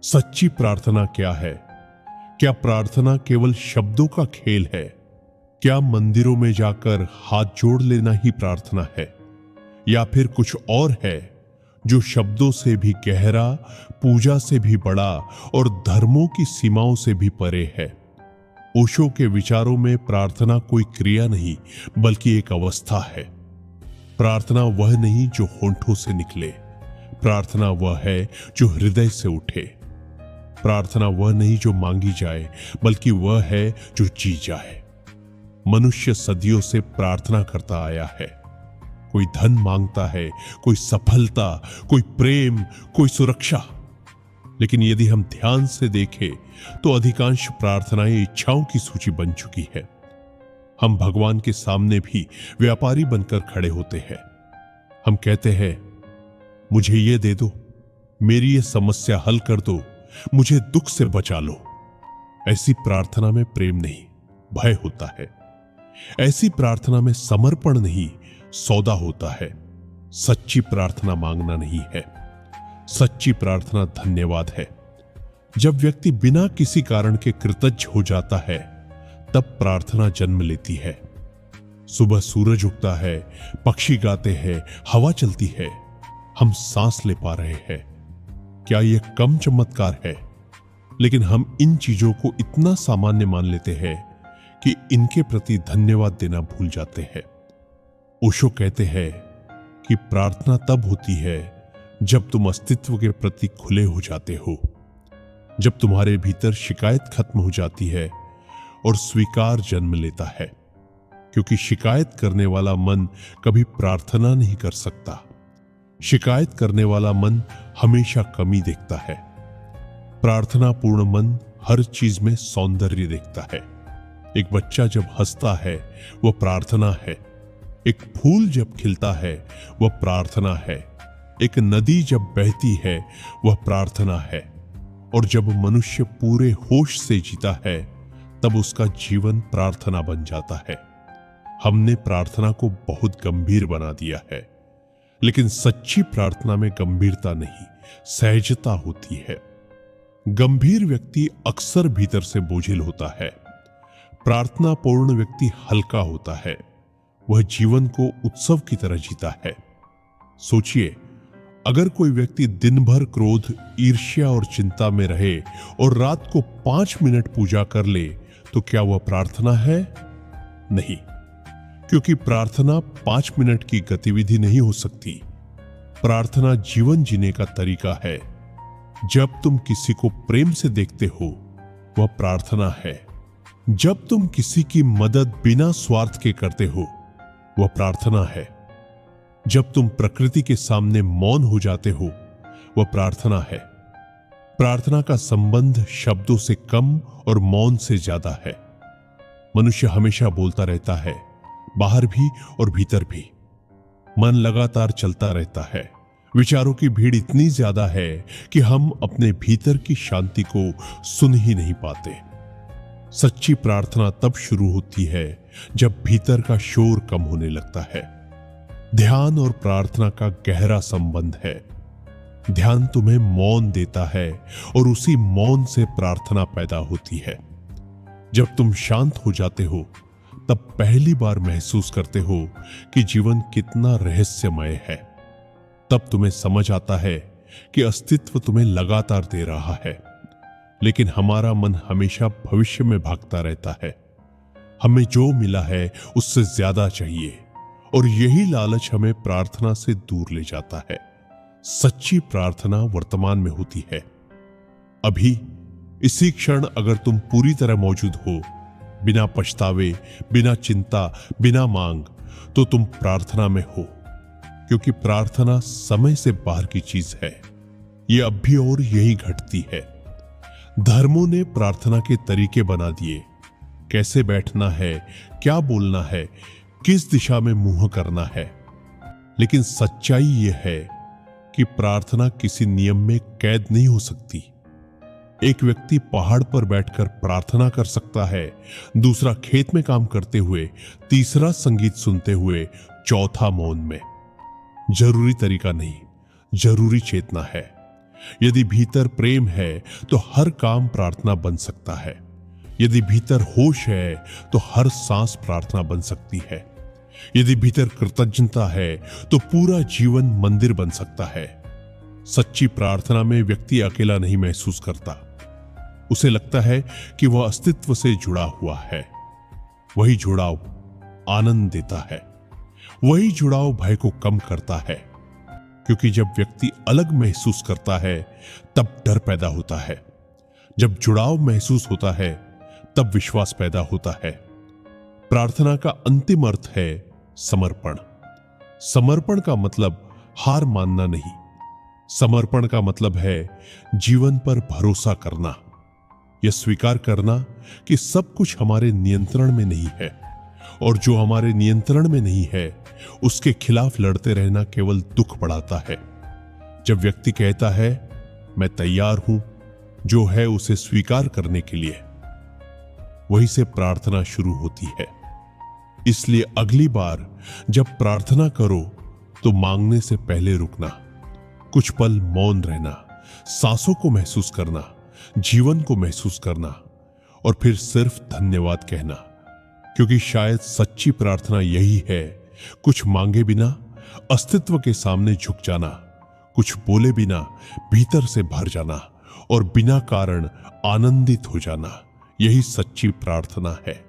सच्ची प्रार्थना क्या है? क्या प्रार्थना केवल शब्दों का खेल है? क्या मंदिरों में जाकर हाथ जोड़ लेना ही प्रार्थना है, या फिर कुछ और है जो शब्दों से भी गहरा, पूजा से भी बड़ा और धर्मों की सीमाओं से भी परे है? ओशो के विचारों में प्रार्थना कोई क्रिया नहीं बल्कि एक अवस्था है। प्रार्थना वह नहीं जो होंठों से निकले, प्रार्थना वह है जो हृदय से उठे। प्रार्थना वह नहीं जो मांगी जाए बल्कि वह है जो जी जाए। मनुष्य सदियों से प्रार्थना करता आया है। कोई धन मांगता है, कोई सफलता, कोई प्रेम, कोई सुरक्षा। लेकिन यदि हम ध्यान से देखें तो अधिकांश प्रार्थनाएं इच्छाओं की सूची बन चुकी है। हम भगवान के सामने भी व्यापारी बनकर खड़े होते हैं। हम कहते हैं, मुझे ये दे दो, मेरी ये समस्या हल कर दो, मुझे दुख से बचा लो। ऐसी प्रार्थना में प्रेम नहीं, भय होता है। ऐसी प्रार्थना में समर्पण नहीं, सौदा होता है। सच्ची प्रार्थना मांगना नहीं है, सच्ची प्रार्थना धन्यवाद है। जब व्यक्ति बिना किसी कारण के कृतज्ञ हो जाता है, तब प्रार्थना जन्म लेती है। सुबह सूरज उगता है, पक्षी गाते हैं, हवा चलती है, हम सांस ले पा रहे हैं। क्या यह कम चमत्कार है? लेकिन हम इन चीजों को इतना सामान्य मान लेते हैं कि इनके प्रति धन्यवाद देना भूल जाते हैं। ओशो कहते हैं कि प्रार्थना तब होती है जब तुम अस्तित्व के प्रति खुले हो जाते हो, जब तुम्हारे भीतर शिकायत खत्म हो जाती है और स्वीकार जन्म लेता है। क्योंकि शिकायत करने वाला मन कभी प्रार्थना नहीं कर सकता। शिकायत करने वाला मन हमेशा कमी देखता है। प्रार्थना पूर्ण मन हर चीज में सौंदर्य देखता है। एक बच्चा जब हंसता है वह प्रार्थना है। एक फूल जब खिलता है वह प्रार्थना है। एक नदी जब बहती है वह प्रार्थना है। और जब मनुष्य पूरे होश से जीता है तब उसका जीवन प्रार्थना बन जाता है। हमने प्रार्थना को बहुत गंभीर बना दिया है, लेकिन सच्ची प्रार्थना में गंभीरता नहीं, सहजता होती है। गंभीर व्यक्ति अक्सर भीतर से बोझिल होता है। प्रार्थना पूर्ण व्यक्ति हल्का होता है। वह जीवन को उत्सव की तरह जीता है। सोचिए, अगर कोई व्यक्ति दिन भर क्रोध, ईर्ष्या और चिंता में रहे और रात को 5 मिनट पूजा कर ले, तो क्या वह प्रार्थना है? नहीं, क्योंकि प्रार्थना 5 मिनट की गतिविधि नहीं हो सकती। प्रार्थना जीवन जीने का तरीका है। जब तुम किसी को प्रेम से देखते हो, वह प्रार्थना है। जब तुम किसी की मदद बिना स्वार्थ के करते हो, वह प्रार्थना है। जब तुम प्रकृति के सामने मौन हो जाते हो, वह प्रार्थना है। प्रार्थना का संबंध शब्दों से कम और मौन से ज्यादा है। मनुष्य हमेशा बोलता रहता है, बाहर भी और भीतर भी। मन लगातार चलता रहता है। विचारों की भीड़ इतनी ज्यादा है कि हम अपने भीतर की शांति को सुन ही नहीं पाते। सच्ची प्रार्थना तब शुरू होती है जब भीतर का शोर कम होने लगता है। ध्यान और प्रार्थना का गहरा संबंध है। ध्यान तुम्हें मौन देता है और उसी मौन से प्रार्थना पैदा होती है। जब तुम शांत हो जाते हो, तब पहली बार महसूस करते हो कि जीवन कितना रहस्यमय है। तब तुम्हें समझ आता है कि अस्तित्व तुम्हें लगातार दे रहा है, लेकिन हमारा मन हमेशा भविष्य में भागता रहता है। हमें जो मिला है उससे ज्यादा चाहिए, और यही लालच हमें प्रार्थना से दूर ले जाता है। सच्ची प्रार्थना वर्तमान में होती है। अभी इसी क्षण अगर तुम पूरी तरह मौजूद हो, बिना पछतावे, बिना चिंता, बिना मांग, तो तुम प्रार्थना में हो। क्योंकि प्रार्थना समय से बाहर की चीज है। यह अब भी और यही घटती है। धर्मों ने प्रार्थना के तरीके बना दिए। कैसे बैठना है, क्या बोलना है, किस दिशा में मुंह करना है। लेकिन सच्चाई यह है कि प्रार्थना किसी नियम में कैद नहीं हो सकती। एक व्यक्ति पहाड़ पर बैठकर प्रार्थना कर सकता है, दूसरा खेत में काम करते हुए, तीसरा संगीत सुनते हुए, चौथा मौन में। जरूरी तरीका नहीं, जरूरी चेतना है। यदि भीतर प्रेम है तो हर काम प्रार्थना बन सकता है। यदि भीतर होश है तो हर सांस प्रार्थना बन सकती है। यदि भीतर कृतज्ञता है तो पूरा जीवन मंदिर बन सकता है। सच्ची प्रार्थना में व्यक्ति अकेला नहीं महसूस करता। उसे लगता है कि वह अस्तित्व से जुड़ा हुआ है। वही जुड़ाव आनंद देता है। वही जुड़ाव भय को कम करता है, क्योंकि जब व्यक्ति अलग महसूस करता है तब डर पैदा होता है। जब जुड़ाव महसूस होता है तब विश्वास पैदा होता है। प्रार्थना का अंतिम अर्थ है समर्पण। समर्पण का मतलब हार मानना नहीं। समर्पण का मतलब है जीवन पर भरोसा करना, यह स्वीकार करना कि सब कुछ हमारे नियंत्रण में नहीं है, और जो हमारे नियंत्रण में नहीं है उसके खिलाफ लड़ते रहना केवल दुख बढ़ाता है। जब व्यक्ति कहता है मैं तैयार हूं जो है उसे स्वीकार करने के लिए, वहीं से प्रार्थना शुरू होती है। इसलिए अगली बार जब प्रार्थना करो तो मांगने से पहले रुकना, कुछ पल मौन रहना, सांसों को महसूस करना, जीवन को महसूस करना, और फिर सिर्फ धन्यवाद कहना। क्योंकि शायद सच्ची प्रार्थना यही है, कुछ मांगे बिना अस्तित्व के सामने झुक जाना, कुछ बोले बिना भीतर से भर जाना, और बिना कारण आनंदित हो जाना। यही सच्ची प्रार्थना है।